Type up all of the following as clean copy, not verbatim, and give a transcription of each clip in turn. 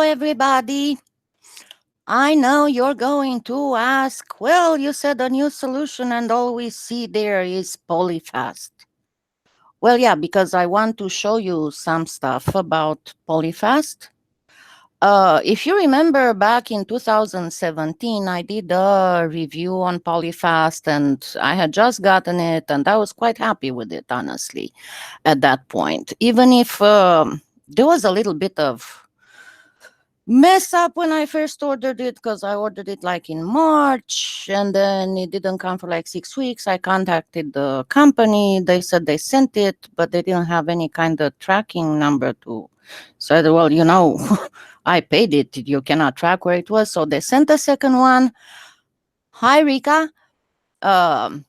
everybody. I know you're going to ask, well, you said a new solution and all we see there is PolyFast. Well, yeah, because I want to show you some stuff about PolyFast. If you remember back in 2017, I did a review on PolyFast and I had just gotten it and I was quite happy with it, honestly, at that point. Even if there was a little bit of mess up when I first ordered it because I ordered it like in March and then it didn't come for like 6 weeks. I contacted the company. They said they sent it, but they didn't have any kind of tracking number to. So I said, well, I paid it. You cannot track where it was. So they sent the second one. Hi, Rika. And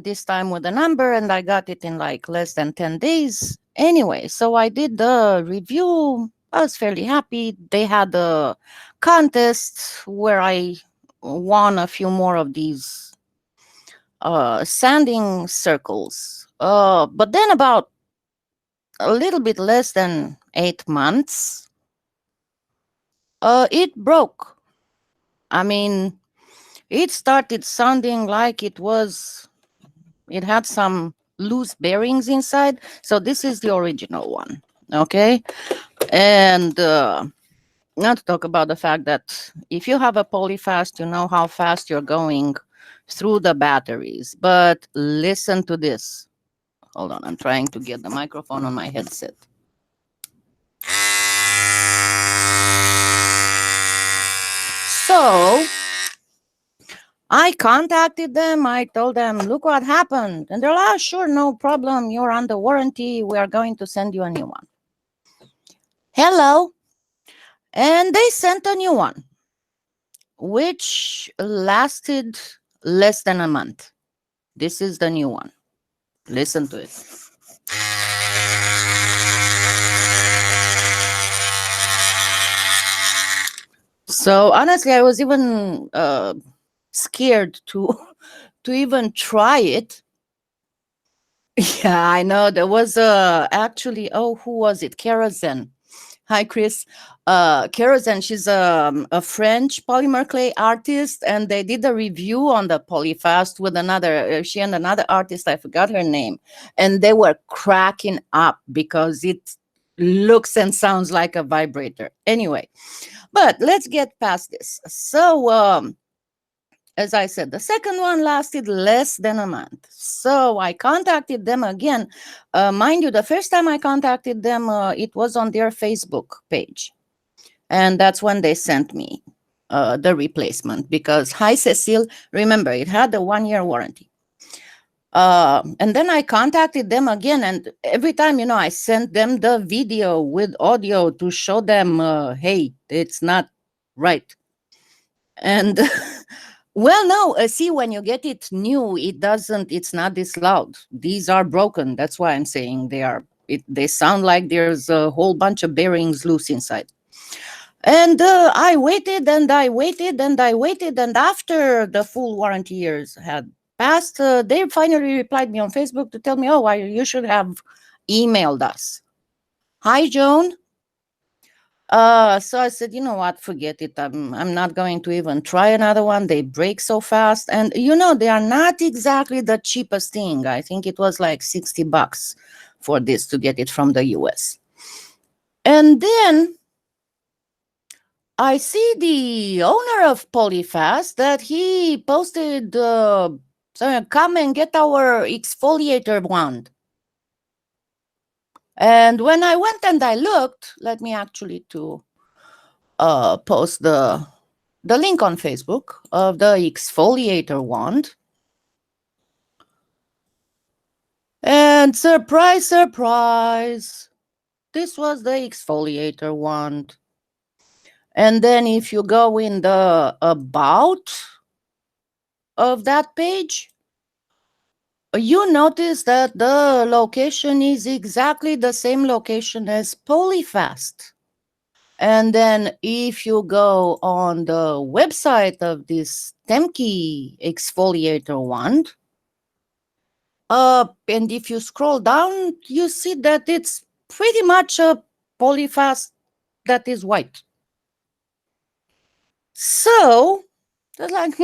this time with a number, and I got it in like less than 10 days. Anyway, so I did the review. I was fairly happy. They had a contest where I won a few more of these sanding circles. But then about a little bit less than 8 months, it broke. I mean, it started sounding like it had some loose bearings inside. So this is the original one. Okay. And not to talk about the fact that if you have a PolyFast, you know how fast you're going through the batteries. But listen to this. Hold on, I'm trying to get the microphone on my headset. So I contacted them. I told them, look what happened. And they're like, oh, sure, no problem. You're under warranty. We are going to send you a new one. Hello. And they sent a new one, which lasted less than a month. This is the new one. Listen to it. So honestly, I was even scared to even try it. Yeah, I know. There was actually, who was it? Kerosene. Hi, Chris. Kerosene, she's a French polymer clay artist, and they did a review on the PolyFast with she and another artist, I forgot her name, and they were cracking up because it looks and sounds like a vibrator. Anyway, but let's get past this. So, as I said, the second one lasted less than a month. So I contacted them again. Mind you, the first time I contacted them, it was on their Facebook page. And that's when they sent me the replacement because, hi, Cecile, remember, it had a 1-year warranty. And then I contacted them again. And every time, I sent them the video with audio to show them, hey, it's not right. And well, no, see, when you get it new, it's not this loud. These are broken. That's why I'm saying they sound like there's a whole bunch of bearings loose inside. And I waited and I waited and I waited. And after the full warranty years had passed, they finally replied me on Facebook to tell me, you should have emailed us. Hi, Joan. So I said, you know what, forget it. I'm not going to even try another one. They break so fast. And, they are not exactly the cheapest thing. I think it was like $60 for this to get it from the US. And then I see the owner of PolyFast that he posted, come and get our exfoliator wand. And when I went and I looked, let me actually post the link on Facebook of the exfoliator wand. And surprise, surprise, this was the exfoliator wand. And then if you go in the about of that page, you notice that the location is exactly the same location as PolyFast. And then if you go on the website of this Temke exfoliator wand, and if you scroll down, you see that it's pretty much a PolyFast that is white. So they're like,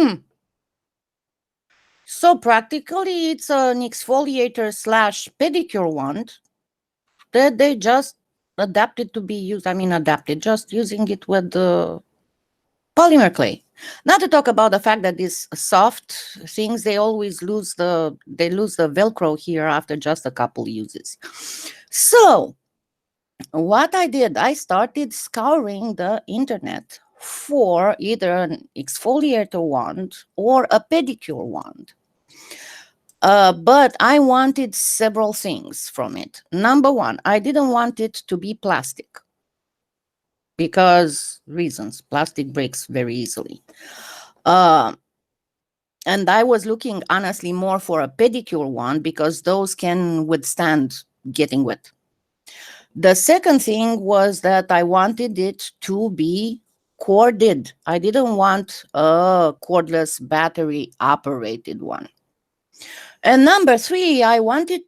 So practically it's an exfoliator slash pedicure wand that they just adapted to be used. I mean, adapted, just using it with the polymer clay. Not to talk about the fact that these soft things, they always lose the Velcro here after just a couple uses. So what I did, I started scouring the internet for either an exfoliator wand or a pedicure wand. But I wanted several things from it. Number one, I didn't want it to be plastic because reasons. Plastic breaks very easily. And I was looking honestly more for a pedicure one because those can withstand getting wet. The second thing was that I wanted it to be corded. I didn't want a cordless battery operated one. And number three, I wanted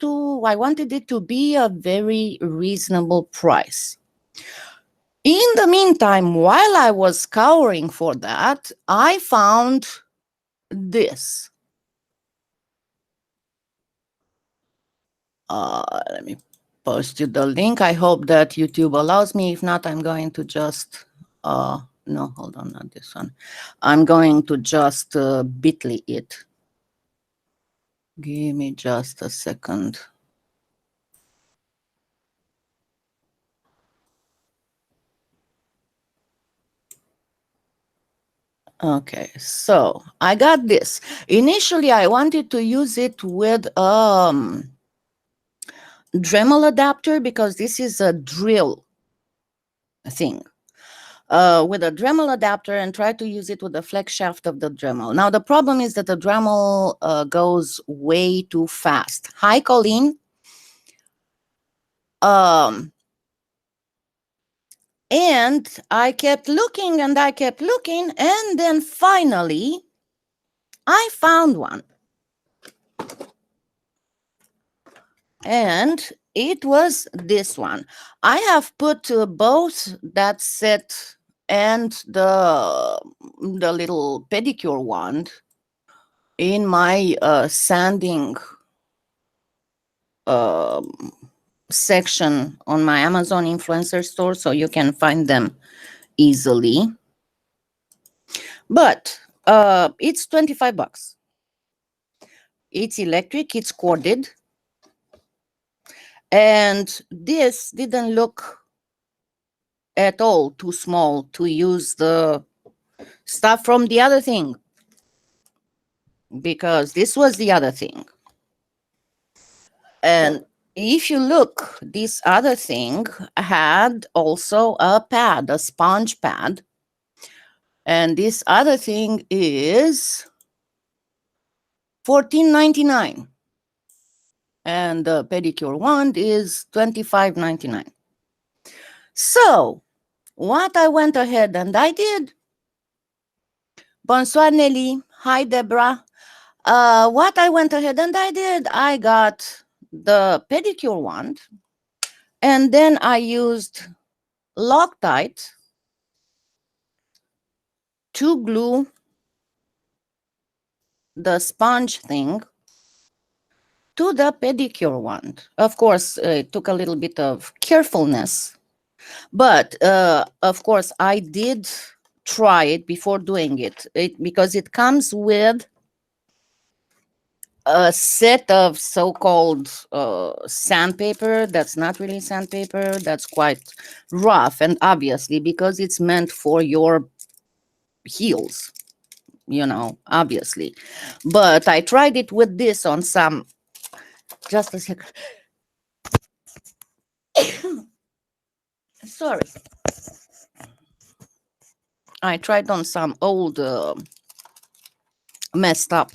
it to be a very reasonable price. In the meantime, while I was scouring for that, I found this. Let me post you the link. I hope that YouTube allows me. If not, I'm going to just, no, hold on, not this one. I'm going to just bit.ly it. Give me just a second. Okay, so I got this. Initially, I wanted to use it with Dremel adapter because this is a drill thing. With a Dremel adapter and try to use it with the flex shaft of the Dremel. Now, the problem is that the Dremel goes way too fast. Hi, Colleen. And I kept looking and I kept looking, and then finally, I found one. And it was this one. I have put both that set and the little pedicure wand in my sanding section on my Amazon influencer store, so you can find them easily. But it's $25. It's electric, it's corded. And this didn't look at all too small to use the stuff from the other thing, because this was the other thing. And if you look, this other thing had also a pad, a sponge pad. And this other thing is $14.99. And the pedicure wand is $25.99. So what I went ahead and I did, bonsoir Nelly, hi Deborah. What I went ahead and I did, I got the pedicure wand, and then I used Loctite to glue the sponge thing to the pedicure wand. Of course, it took a little bit of carefulness, but of course, I did try it before doing it, because it comes with a set of so-called sandpaper that's not really sandpaper, that's quite rough, and obviously because it's meant for your heels, you know, obviously. But I tried it with this on some, just a second. Sorry. I tried on some old messed up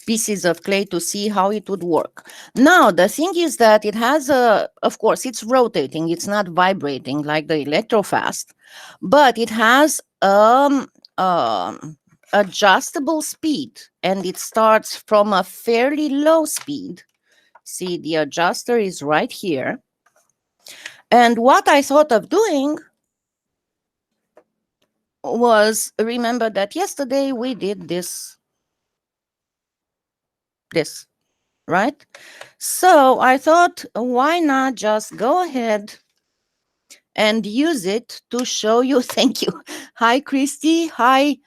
pieces of clay to see how it would work. Now, the thing is that it has of course, it's rotating. It's not vibrating like the Electrofast, but it has adjustable speed, and it starts from a fairly low speed. See, the adjuster is right here. And what I thought of doing was, remember that yesterday we did this, right? So I thought, why not just go ahead and use it to show you. Thank you. Hi, Christy. Hi.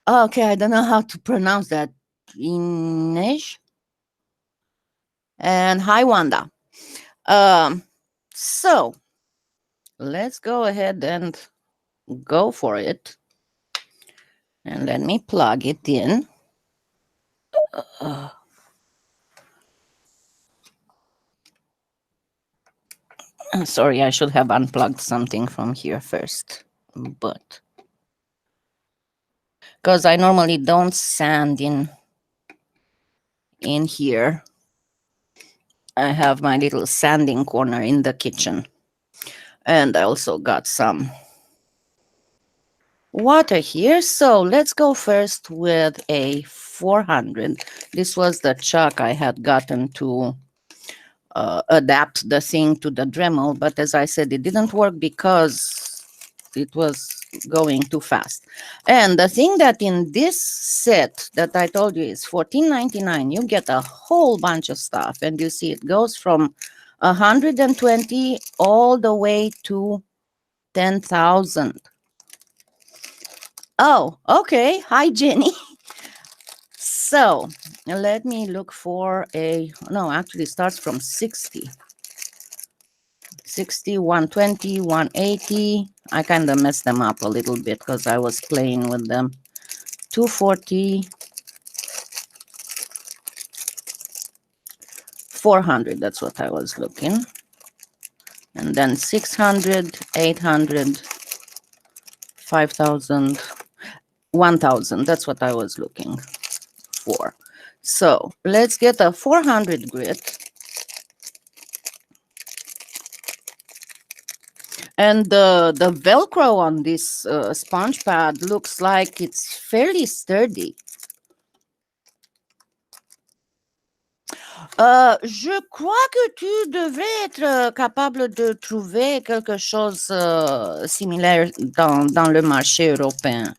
Okay, I don't know how to pronounce that. Inej. And hi, Wanda. Um, so let's go ahead and go for it. And let me plug it in. Uh, Sorry, I should have unplugged something from here first. But because I normally don't sand in here, I have my little sanding corner in the kitchen. And I also got some water here. So let's go first with a 400. This was the chuck I had gotten to adapt the thing to the Dremel, but as I said, it didn't work because it was going too fast. And the thing that in this set that I told you is $14.99, you get a whole bunch of stuff, and you see it goes from 120 all the way to 10,000. Oh, okay. Hi, Jenny. So let me look for a, no, actually it starts from 60. 60, 120, 180. I kind of messed them up a little bit because I was playing with them. 240, 400, that's what I was looking. And then 600, 800, 5,000, 1,000. That's what I was looking for. So let's get a 400 grit. And the Velcro on this sponge pad looks like it's fairly sturdy. Je crois que tu devrais être capable de trouver quelque chose similaire dans le marché européen.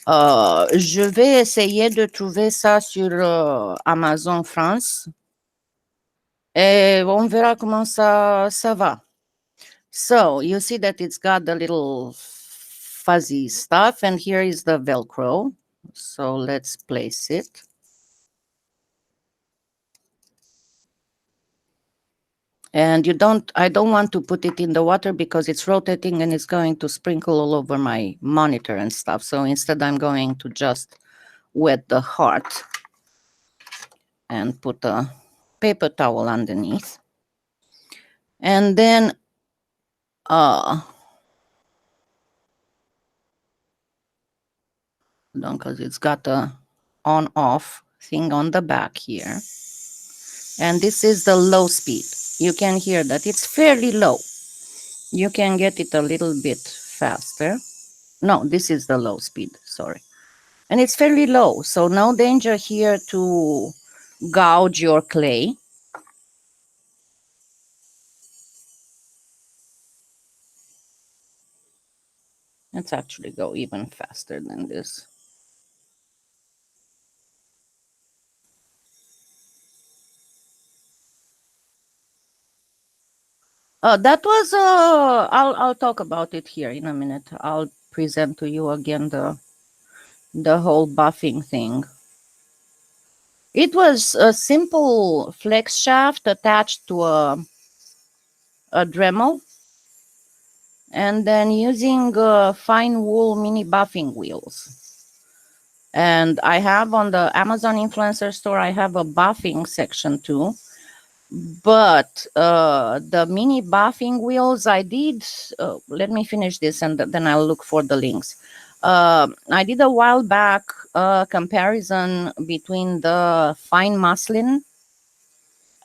Je vais essayer de trouver ça sur Amazon France et on verra comment ça va. So you see that it's got the little fuzzy stuff, and here is the Velcro. So let's place it. And I don't want to put it in the water because it's rotating and it's going to sprinkle all over my monitor and stuff. So instead I'm going to just wet the heart and put a paper towel underneath. And then because it's got a on off thing on the back here. And this is the low speed. You can hear that it's fairly low. You can get it a little bit faster. No, this is the low speed, sorry. And it's fairly low, so no danger here to gouge your clay. Let's actually go even faster than this. That was I'll talk about it here in a minute. I'll present to you again the whole buffing thing. It was a simple flex shaft attached to a Dremel, and then using fine wool mini buffing wheels. And I have on the Amazon influencer store, I have a buffing section too. But the mini buffing wheels I did, let me finish this and then I'll look for the links. I did a while back comparison between the fine muslin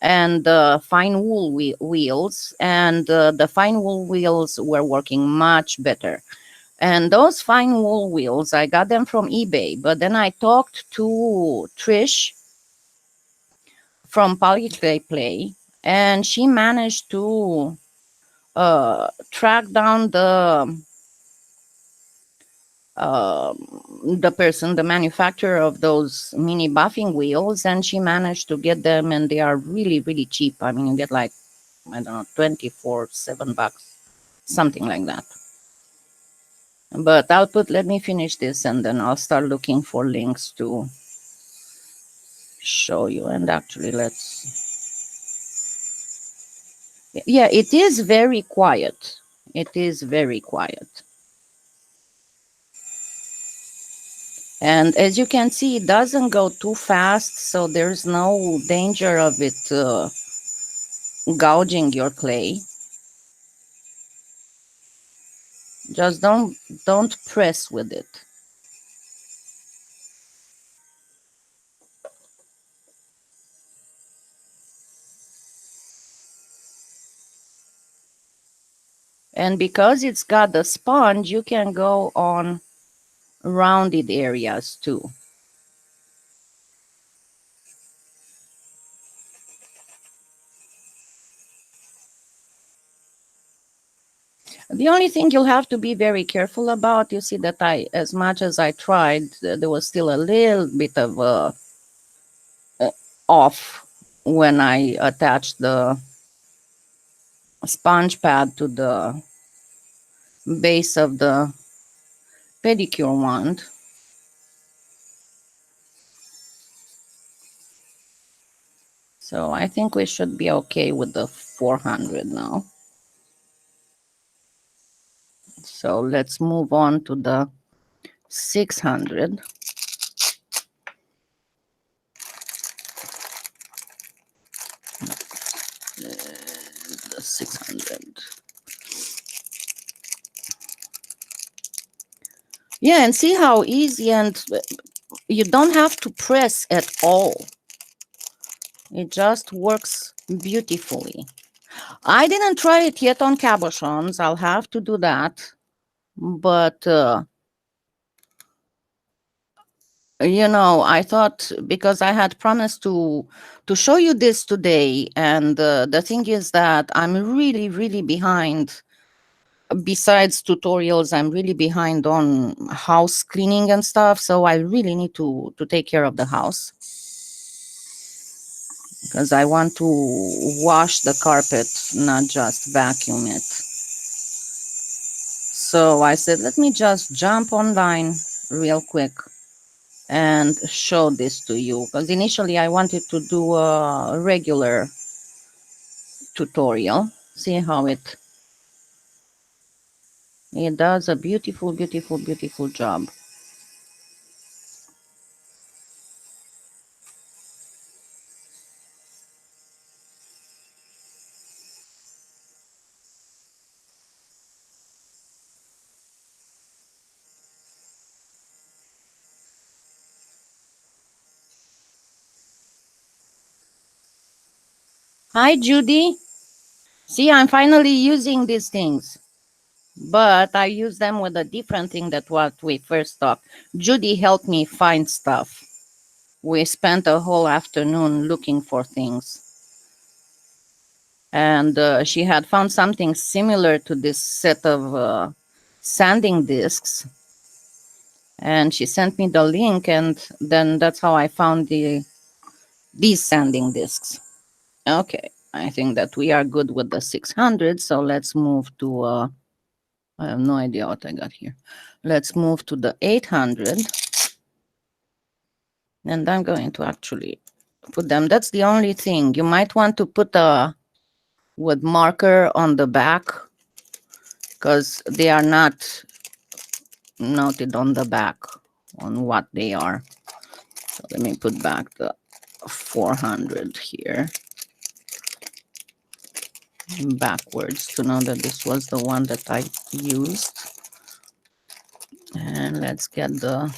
and the fine wool wheels, and the fine wool wheels were working much better. And those fine wool wheels, I got them from eBay, but then I talked to Trish from PolyClay, and she managed to track down the manufacturer of those mini buffing wheels, and she managed to get them, and they are really, really cheap. I mean, you get like, I don't know, 24, $7, something like that. But let me finish this, and then I'll start looking for links to show you. And actually, yeah, it is very quiet. It is very quiet. And as you can see, it doesn't go too fast, so there's no danger of it gouging your clay. Just don't press with it. And because it's got the sponge, you can go on rounded areas too. The only thing you'll have to be very careful about, you see that as much as I tried, there was still a little bit of off when I attached the sponge pad to the base of the pedicure wand. So I think we should be okay with the 400 now. So let's move on to the 600. The 600. Yeah, and see how easy, and you don't have to press at all. It just works beautifully. I didn't try it yet on cabochons. I'll have to do that. But, you know, I thought, because I had promised to show you this today, and the thing is that I'm really, really behind. Besides tutorials, I'm really behind on house cleaning and stuff, so I really need to take care of the house, because I want to wash the carpet, not just vacuum it. So I said, let me just jump online real quick and show this to you, because initially I wanted to do a regular tutorial. See how it does a beautiful, beautiful, beautiful job. Hi, Judy. See, I'm finally using these things, but I use them with a different thing than what we first talked. Judy helped me find stuff. We spent a whole afternoon looking for things. And she had found something similar to this set of sanding discs. And she sent me the link, and then that's how I found these sanding discs. Okay, I think that we are good with the 600, so let's move to, I have no idea what I got here. Let's move to the 800. And I'm going to actually put them. That's the only thing. You might want to put a wood marker on the back, because they are not noted on the back on what they are. So let me put back the 400 here backwards to know that this was the one that I used. And let's get the,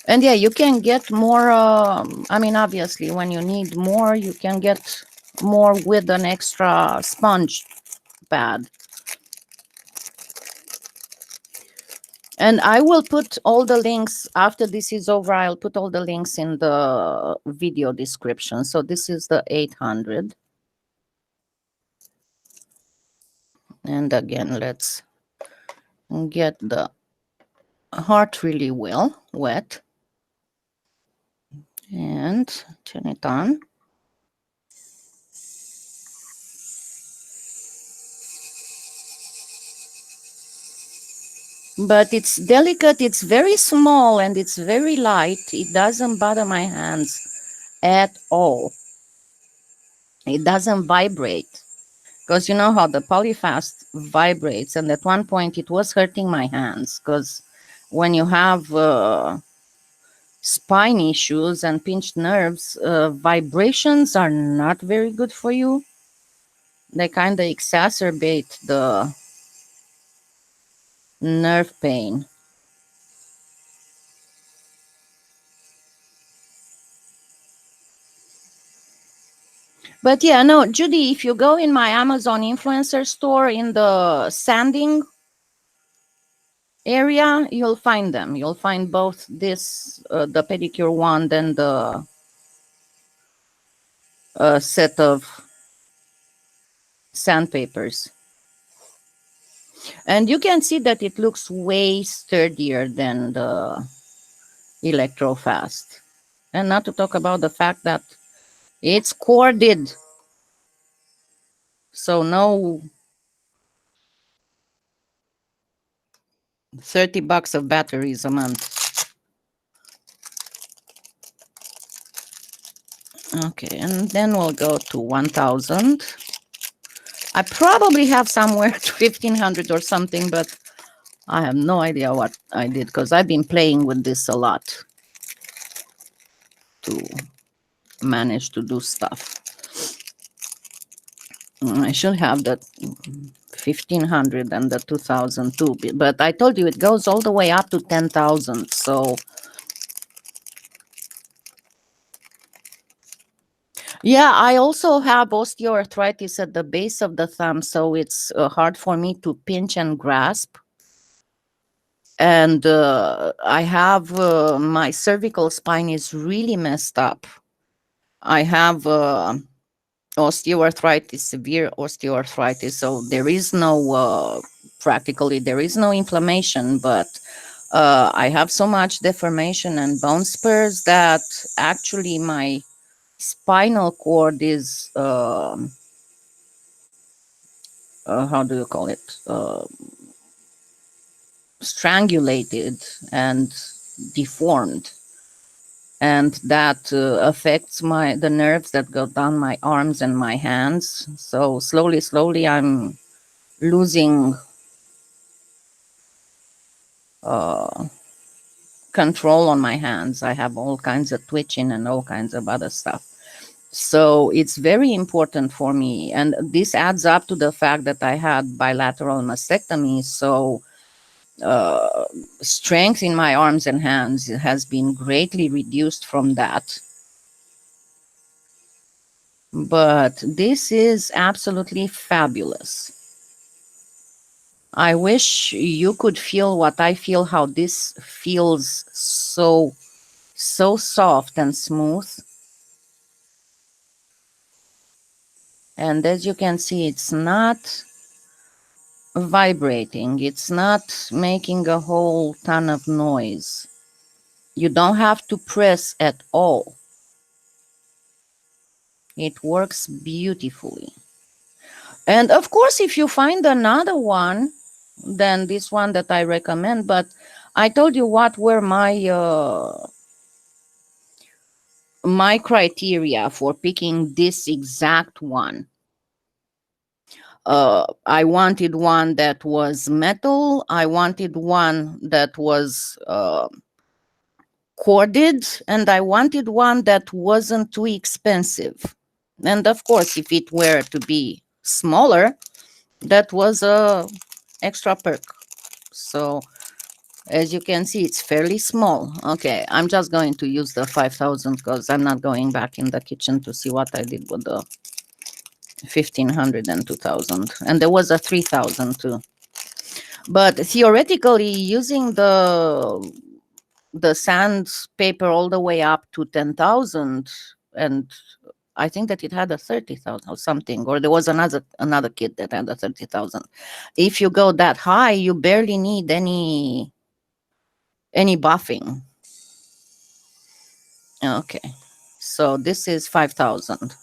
and yeah, you can get more, I mean, obviously when you need more, you can get more with an extra sponge pad. And I will put all the links after this is over. I'll put all the links in the video description. So this is the 800. And again, let's get the heart really well, wet, and turn it on. But it's delicate, it's very small, and it's very light. It doesn't bother my hands at all. It doesn't vibrate. Because you know how the PolyFast vibrates, and at one point it was hurting my hands. Because when you have spine issues and pinched nerves, vibrations are not very good for you. They kind of exacerbate the nerve pain. But yeah, no, Judy, if you go in my Amazon influencer store in the sanding area, you'll find them. You'll find both this, the pedicure wand, and the set of sandpapers. And you can see that it looks way sturdier than the Electrofast. And not to talk about the fact that it's corded. So no $30 of batteries a month. Okay, and then we'll go to 1000. I probably have somewhere to 1500 or something, but I have no idea what I did because I've been playing with this a lot to manage to do stuff. I should have the 1500 and the 2002, but I told you it goes all the way up to 10,000. So yeah, I also have osteoarthritis at the base of the thumb, so it's hard for me to pinch and grasp. And I have my cervical spine is really messed up. I have osteoarthritis, severe osteoarthritis. So there is no, practically, there is no inflammation, but I have so much deformation and bone spurs that actually my spinal cord is, how do you call it? Strangulated and deformed. And that affects the nerves that go down my arms and my hands. So slowly, I'm losing control on my hands. I have all kinds of twitching and all kinds of other stuff. So it's very important for me. And this adds up to the fact that I had bilateral mastectomy. So strength in my arms and hands has been greatly reduced from that. But this is absolutely fabulous. I wish you could feel what I feel, how this feels so soft and smooth. And as you can see, it's not vibrating. It's not making a whole ton of noise. You don't have to press at all. It works beautifully. And of course, if you find another one, then this one that I recommend, but I told you what were my criteria for picking this exact one. I wanted one that was metal. I wanted one that was corded, and I wanted one that wasn't too expensive. And of course, if it were to be smaller, that was a extra perk. So as you can see, it's fairly small. Okay, I'm just going to use the 5000 because I'm not going back in the kitchen to see what I did with the 1500 and 2000. And there was a 3000 too. But theoretically, using the sandpaper all the way up to 10,000, and I think that it had a 30,000 or something, or there was another kit that had a 30,000. If you go that high, you barely need any Any buffing? Okay. So this is 5,000.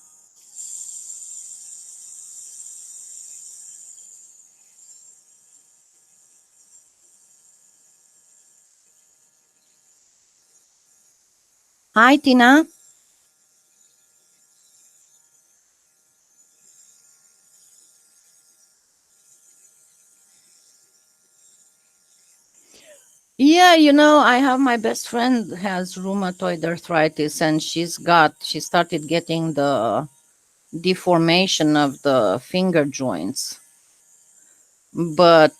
Hi, Tina. Yeah, I have my best friend has rheumatoid arthritis, and she started getting the deformation of the finger joints. But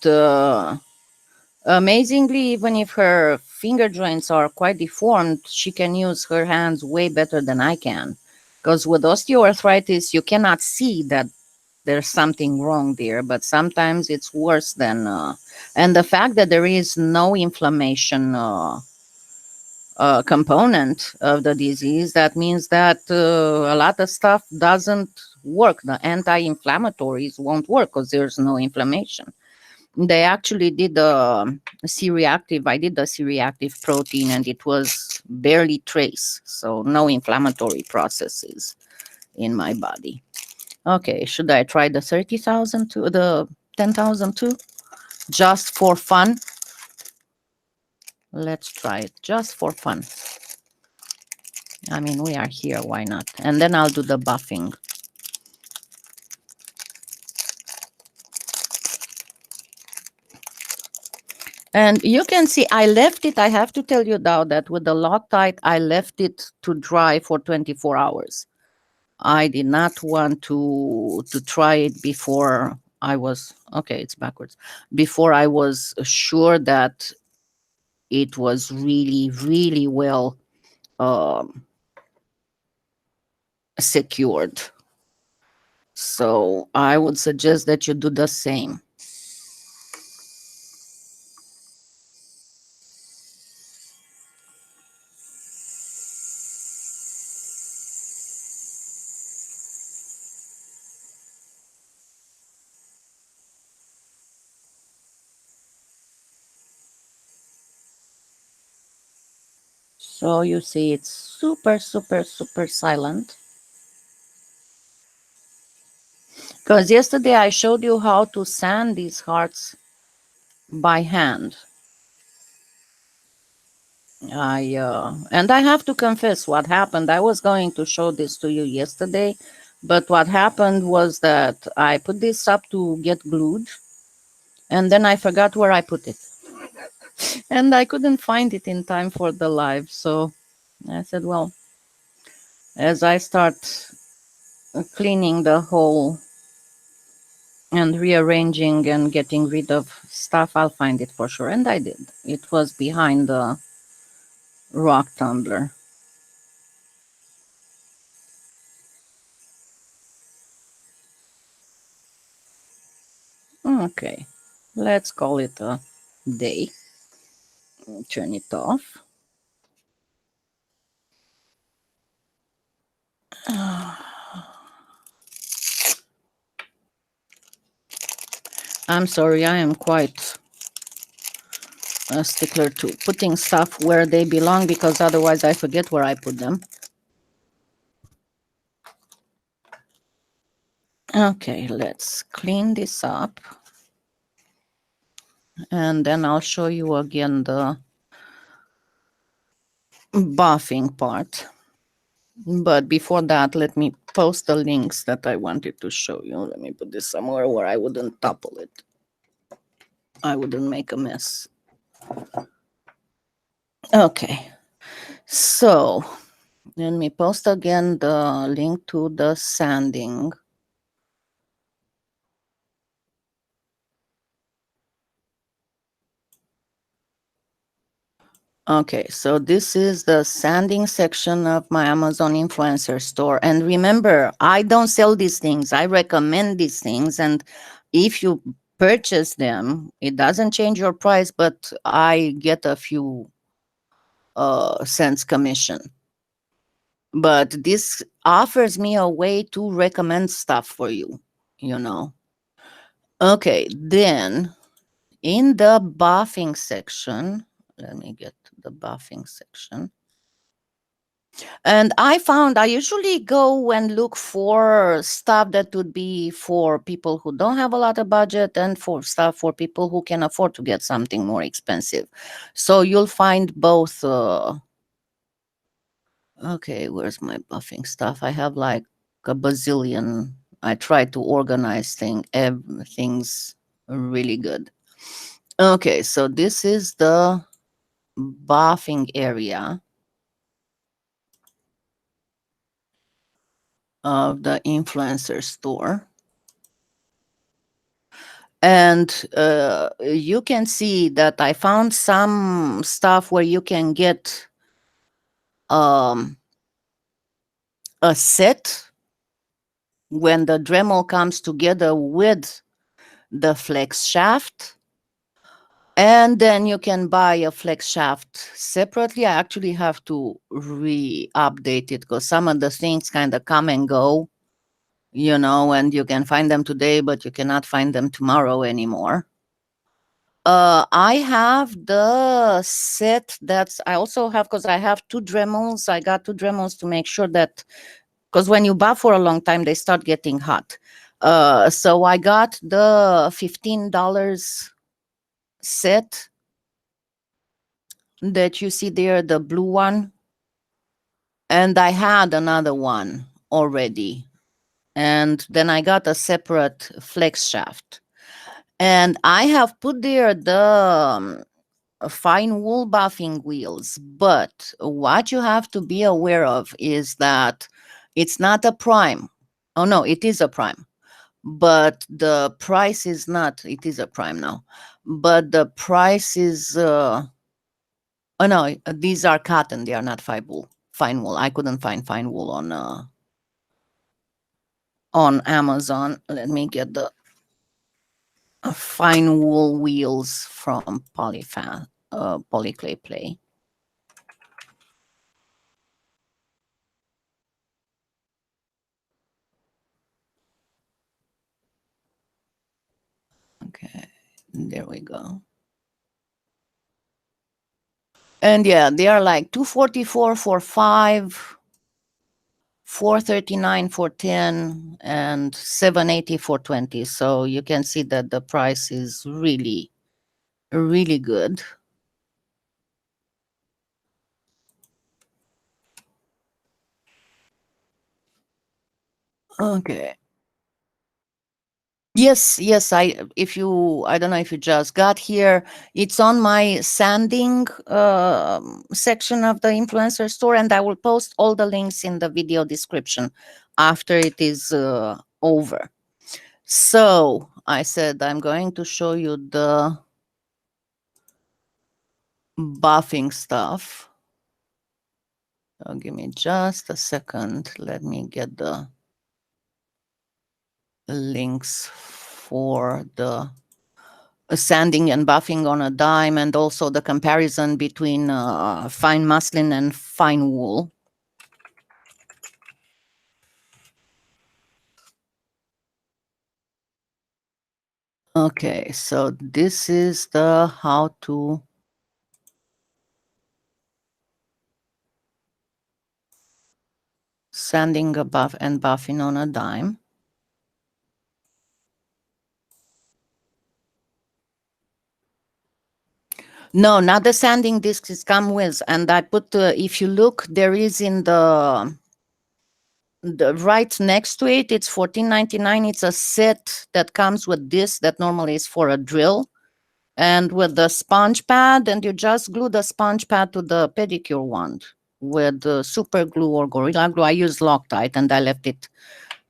amazingly, even if her finger joints are quite deformed, she can use her hands way better than I can. Because with osteoarthritis, you cannot see that there's something wrong there, but sometimes it's worse than. And the fact that there is no inflammation component of the disease, that means that a lot of stuff doesn't work. The anti inflammatories won't work because there's no inflammation. They actually did the C-reactive. I did the C-reactive protein, and it was barely trace, so no inflammatory processes in my body. Okay, should I try the 30,000 to the 10,000 too, just for fun? Let's try it just for fun. I mean, we are here, why not? And then I'll do the buffing. And you can see I left it. I have to tell you now that with the Loctite, I left it to dry for 24 hours. I did not want to try it before I was okay. It's backwards. Before I was sure that it was really, really well secured. So I would suggest that you do the same. So you see, it's super, super, super silent. Because yesterday I showed you how to sand these hearts by hand. And I have to confess what happened. I was going to show this to you yesterday, but what happened was that I put this up to get glued, and then I forgot where I put it, and I couldn't find it in time for the live. So I said, well, as I start cleaning the hole and rearranging and getting rid of stuff, I'll find it for sure. And I did. It was behind the rock tumbler. Okay, let's call it a day. Turn it off. I'm sorry, I am quite a stickler to putting stuff where they belong because otherwise I forget where I put them. Okay, let's clean this up. And then I'll show you again the buffing part. But before that, let me post the links that I wanted to show you. Let me put this somewhere where I wouldn't topple it. I wouldn't make a mess. Okay, so let me post again the link to the sanding. Okay, so this is the sanding section of my Amazon influencer store. And remember, I don't sell these things. I recommend these things. And if you purchase them, it doesn't change your price, but I get a few cents commission. But this offers me a way to recommend stuff for you, you know. Okay, then in the buffing section, Let me get to the buffing section. And I usually go and look for stuff that would be for people who don't have a lot of budget and for stuff for people who can afford to get something more expensive. So you'll find both. Okay, where's my buffing stuff? I have like a bazillion. I try to organize everything's really good. Okay, so this is the buffing area of the influencer store. And you can see that I found some stuff where you can get um, a set when the Dremel comes together with the flex shaft. And then you can buy a flex shaft separately. I actually have to re-update it because some of the things kind of come and go, and you can find them today, but you cannot find them tomorrow anymore. I have the set I also have because I have two Dremels. I got two Dremels to make sure that, because when you buff for a long time, they start getting hot. So I got the $15 set that you see there, the blue one. And I had another one already. And then I got a separate flex shaft. And I have put there the fine wool buffing wheels. But what you have to be aware of is that it's not a prime. Oh, no, it is a prime. But the price is not, it is a prime now. But the price is, oh no, these are cotton. They are not fine wool. Fine wool. I couldn't find fine wool on Amazon. Let me get the fine wool wheels from PolyFast, PolyClay Play. Okay, there we go. And yeah, they are like $244 for 5, $439 for 10, and $780 for 20. So you can see that the price is really, really good. Okay. Yes, I don't know if you just got here. It's on my sanding section of the influencer store, and I will post all the links in the video description after it is over. So I said I'm going to show you the buffing stuff. Give me just a second. Let me get the links for the sanding and buffing on a dime, and also the comparison between fine muslin and fine wool. Okay, so this is the how to sanding a buff and buffing on a dime. No, not the sanding discs it come with. And I put, if you look, there is in the right next to it, it's $14.99. It's a set that comes with this that normally is for a drill. And with the sponge pad, and you just glue the sponge pad to the pedicure wand with super glue or Gorilla Glue. I use Loctite, and I left it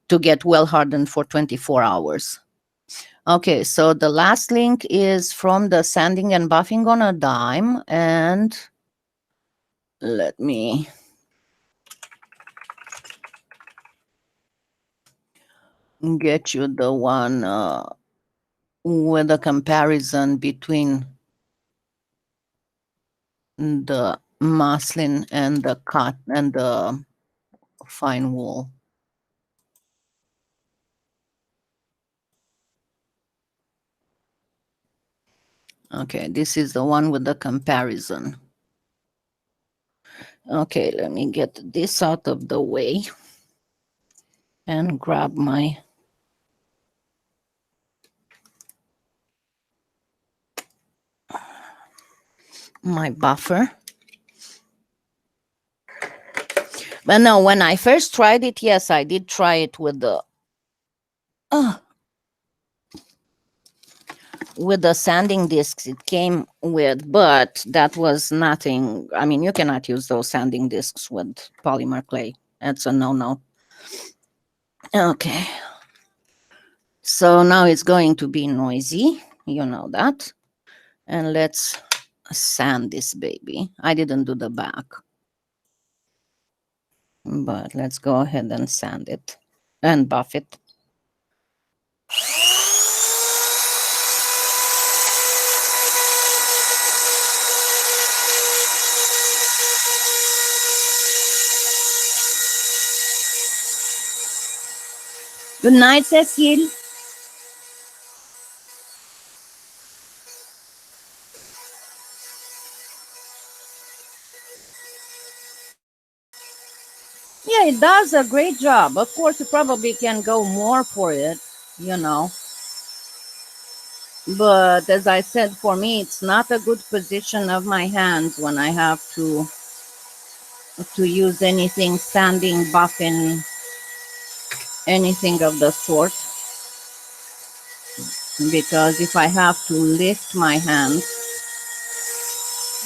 to get well hardened for 24 hours. Okay, so the last link is from the sanding and buffing on a dime, and let me get you the one with a comparison between the muslin and the cotton and the fine wool. Okay, this is the one with the comparison. Okay, let me get this out of the way and grab my buffer. But no, when I first tried it, yes, I did try it uh, with the sanding discs it came with, but that was nothing. I mean, you cannot use those sanding discs with polymer clay. That's a no-no. Okay. So now it's going to be noisy. You know that. And let's sand this baby. I didn't do the back, but let's go ahead and sand it and buff it. Good night, Cecile. Yeah, it does a great job. Of course, you probably can go more for it, you know. But as I said, for me, it's not a good position of my hands when I have to use anything sanding, buffing, anything of the sort. Because if I have to lift my hands,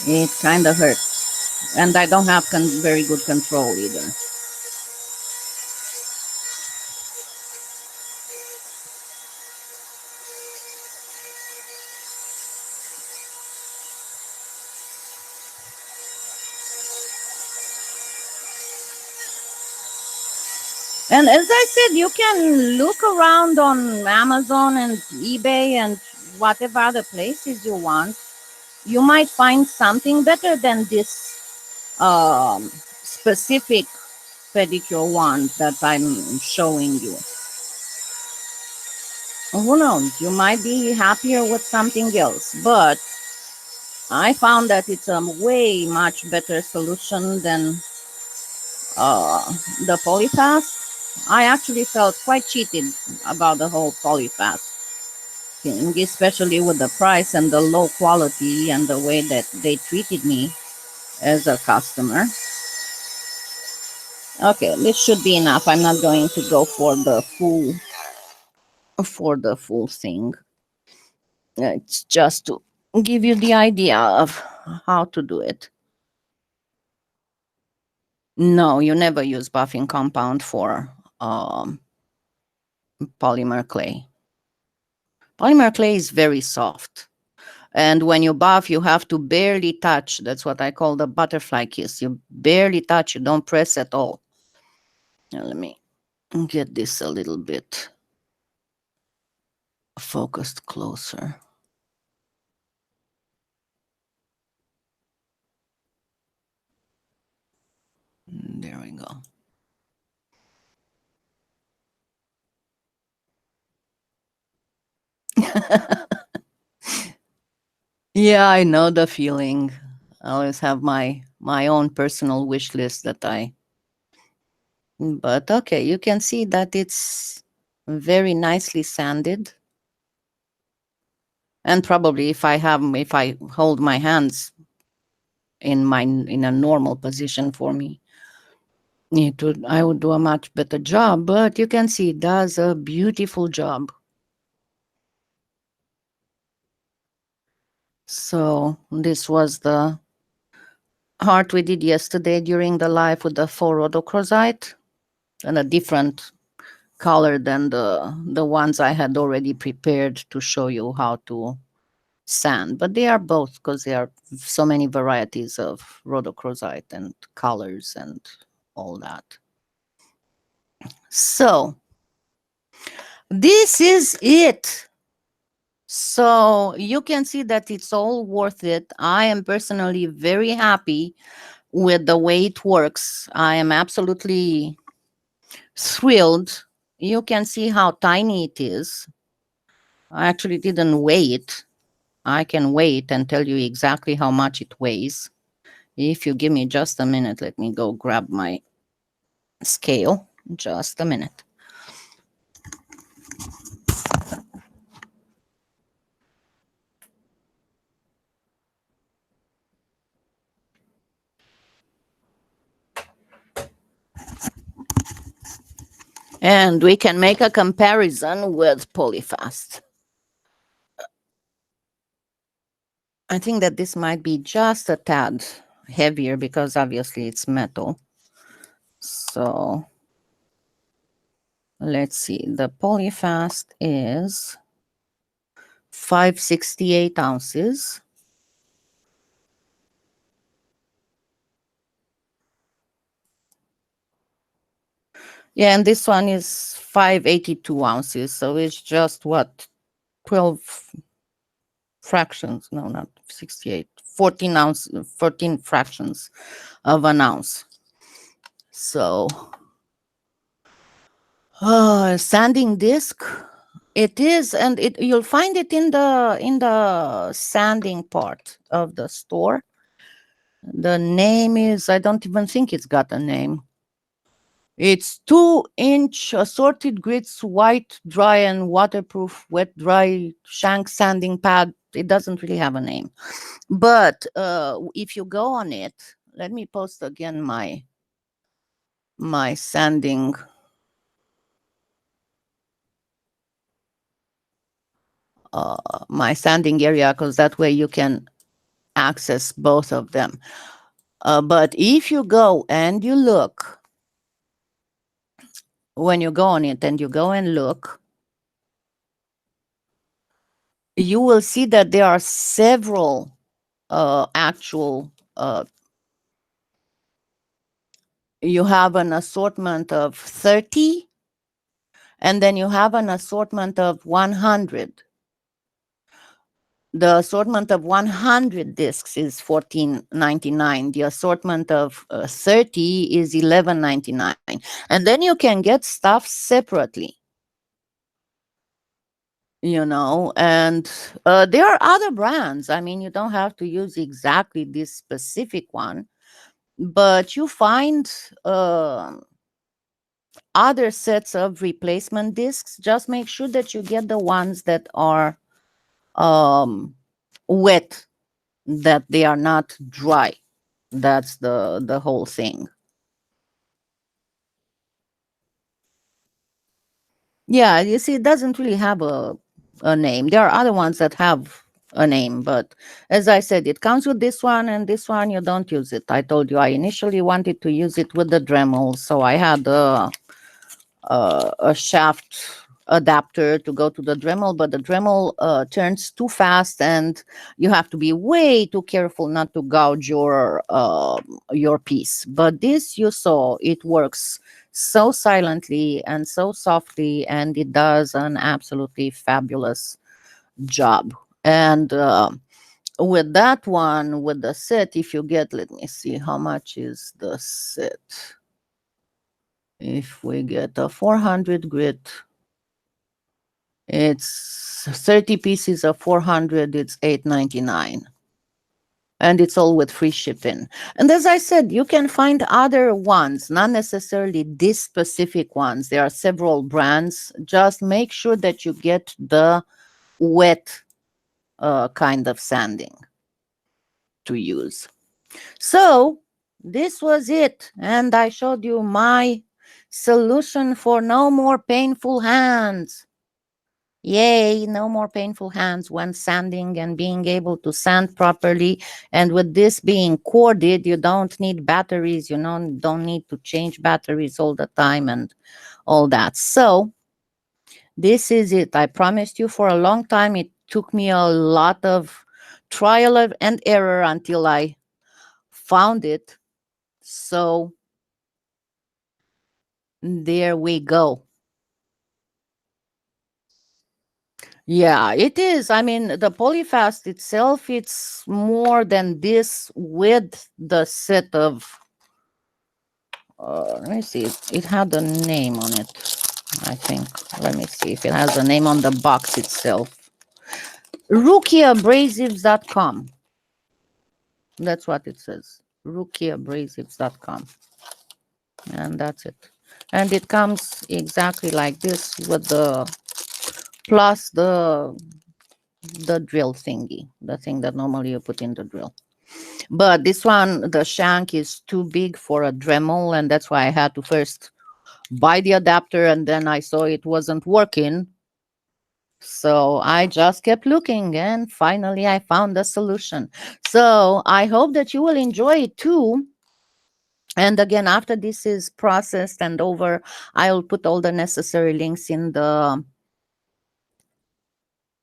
it kind of hurts. And I don't have very good control either. And as I said, you can look around on Amazon and eBay and whatever other places you want. You might find something better than this specific pedicure wand that I'm showing you. Who knows? You might be happier with something else, but I found that it's a way much better solution than uh, the PolyFast. I actually felt quite cheated about the whole PolyFast thing, especially with the price and the low quality and the way that they treated me as a customer. Okay, this should be enough. I'm not going to go for the full thing. It's just to give you the idea of how to do it. No, you never use buffing compound for polymer clay. Polymer clay is very soft. And when you buff, you have to barely touch. That's what I call the butterfly kiss. You barely touch, you don't press at all. Now, let me get this a little bit focused closer. There we go. Yeah, I know the feeling. I always have my own personal wish list that I. But okay, you can see that it's very nicely sanded. And probably if I hold my hands in a normal position for me, I would do a much better job. But you can see it does a beautiful job. So this was the heart we did yesterday during the live with the 4 rhodochrosite, and a different color than the ones I had already prepared to show you how to sand. But they are both, because there are so many varieties of rhodochrosite and colors and all that. So this is it. So you can see that it's all worth it. I am personally very happy with the way it works. I am absolutely thrilled. You can see how tiny it is. I actually didn't weigh it. I can wait and tell you exactly how much it weighs. If you give me just a minute, let me go grab my scale. Just a minute. And we can make a comparison with PolyFast. I think that this might be just a tad heavier because obviously it's metal. So let's see. The PolyFast is 568 ounces. Yeah, and this one is 582 ounces. So it's just what, 12 fractions? No, not 68. 14 fractions of an ounce. So sanding disc, it is, and you'll find it in the sanding part of the store. The name is, I don't even think it's got a name. It's 2-inch assorted grits, white, dry, and waterproof, wet, dry shank sanding pad. It doesn't really have a name. But if you go on it, let me post again my sanding my sanding area, because that way you can access both of them. But if you go and you look, when you go on it and you go and look, you will see that there are several actual you have an assortment of 30, and then you have an assortment of 100. The assortment of 100 discs is $14.99. The assortment of 30 is $11.99. And then you can get stuff separately, you know, and there are other brands. I mean, you don't have to use exactly this specific one, but you find other sets of replacement discs. Just make sure that you get the ones that are wet, that they are not dry. That's the whole thing. Yeah, you see, it doesn't really have a name. There are other ones that have a name, but as I said, it comes with this one, and this one you don't use it. I told you I initially wanted to use it with the Dremel, so I had a shaft adapter to go to the Dremel, but the Dremel turns too fast, and you have to be way too careful not to gouge your piece. But this, you saw, it works so silently and so softly, and it does an absolutely fabulous job. And with that one, with the set, if you get, let me see, how much is the set? If we get a 400 grit, it's 30 pieces of 400, it's $8.99. And it's all with free shipping. And as I said, you can find other ones, not necessarily these specific ones. There are several brands. Just make sure that you get the wet kind of sanding to use. So this was it. And I showed you my solution for no more painful hands. Yay, no more painful hands when sanding, and being able to sand properly. And with this being corded, you don't need batteries, you don't need to change batteries all the time and all that. So this is it. I promised you for a long time. It took me a lot of trial and error until I found it. So there we go. Yeah, it is. I mean, the PolyFast itself, it's more than this with the set of, let me see, it had a name on it, I think. Let me see if it has a name on the box itself. rookieabrasives.com. That's what it says. rookieabrasives.com. And that's it. And it comes exactly like this with the plus the drill thingy, the thing that normally you put in the drill. But this one, the shank is too big for a Dremel, and that's why I had to first buy the adapter, and then I saw it wasn't working. So I just kept looking, and finally I found a solution. So I hope that you will enjoy it too. And again, after this is processed and over, I'll put all the necessary links in the...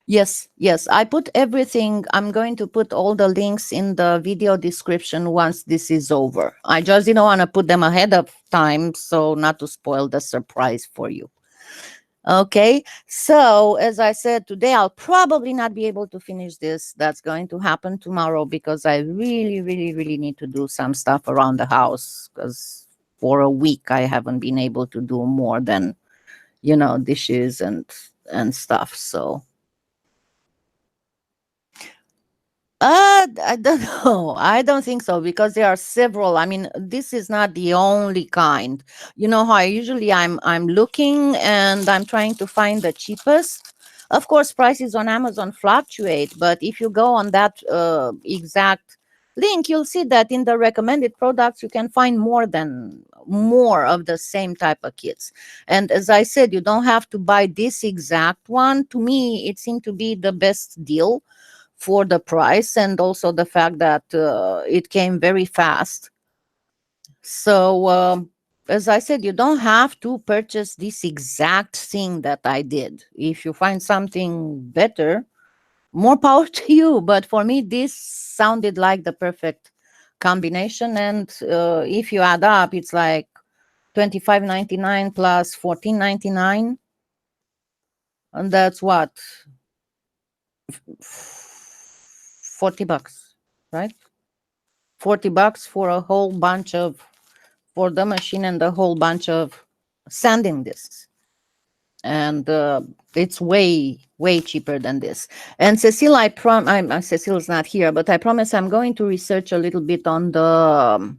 Yes, yes, I put everything. I'm going to put all the links in the video description once this is over. I just didn't want to put them ahead of time, so not to spoil the surprise for you. Okay, so as I said, today I'll probably not be able to finish this. That's going to happen tomorrow because I really, really, really need to do some stuff around the house, because for a week I haven't been able to do more than, dishes and stuff. So I don't know. I don't think so, because there are several. I mean, this is not the only kind. You know how I'm looking and I'm trying to find the cheapest. Of course, prices on Amazon fluctuate, but if you go on that exact link, you'll see that in the recommended products you can find more of the same type of kits. And as I said, you don't have to buy this exact one. To me, it seemed to be the best deal for the price, and also the fact that it came very fast. So as I said, you don't have to purchase this exact thing that I did. If you find something better, more power to you. But for me, this sounded like the perfect combination. And if you add up, it's like $25.99 plus $14.99, and that's what, $40, right? $40 for a whole bunch of, for the machine and a whole bunch of sanding discs. And it's way cheaper than this. And Cecile, Cecile's not here, but I promise I'm going to research a little bit on the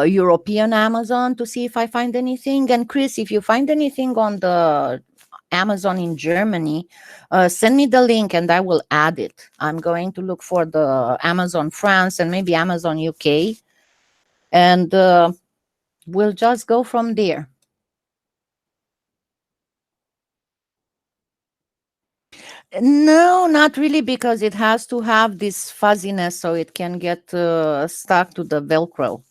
European Amazon to see if I find anything. And Chris, if you find anything on the Amazon in Germany, send me the link and I will add it. I'm going to look for the Amazon France and maybe Amazon UK, and we'll just go from there. No, not really, because it has to have this fuzziness so it can get stuck to the Velcro.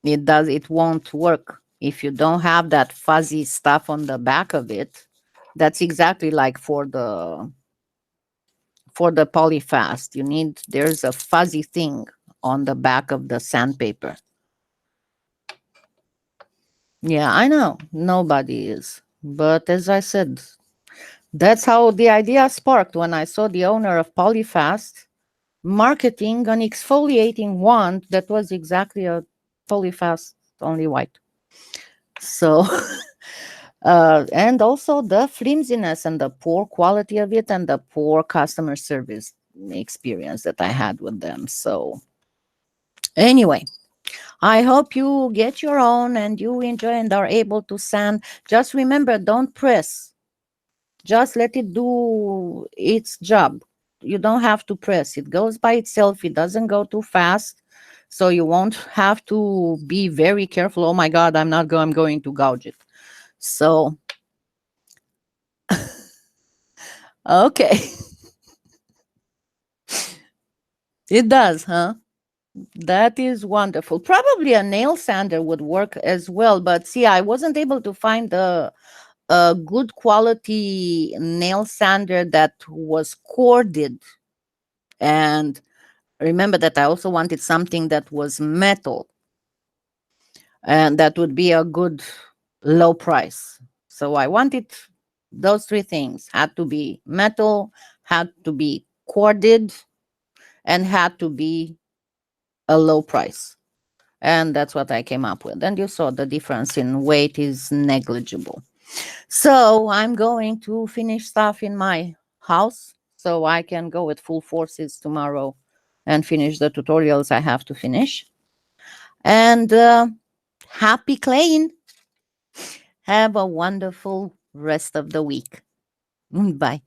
It won't work if you don't have that fuzzy stuff on the back of it. That's exactly like for the PolyFast. There's a fuzzy thing on the back of the sandpaper. Yeah, I know. Nobody is. But as I said, that's how the idea sparked when I saw the owner of PolyFast marketing an exfoliating wand that was exactly a PolyFast, only white. So, and also the flimsiness and the poor quality of it and the poor customer service experience that I had with them. So, anyway, I hope you get your own and you enjoy and are able to sand. Just remember, don't press. Just let it do its job. You don't have to press. It goes by itself. It doesn't go too fast. So you won't have to be very careful. Oh my God, I'm going to gouge it. So, okay. It does, huh? That is wonderful. Probably a nail sander would work as well. But see, I wasn't able to find a good quality nail sander that was corded. And remember that I also wanted something that was metal, and that would be a good low price. So I wanted those three things: had to be metal, had to be corded, and had to be a low price. And that's what I came up with. And you saw the difference in weight is negligible. So I'm going to finish stuff in my house so I can go with full forces tomorrow and finish the tutorials I have to finish. And happy claying. Have a wonderful rest of the week. Bye.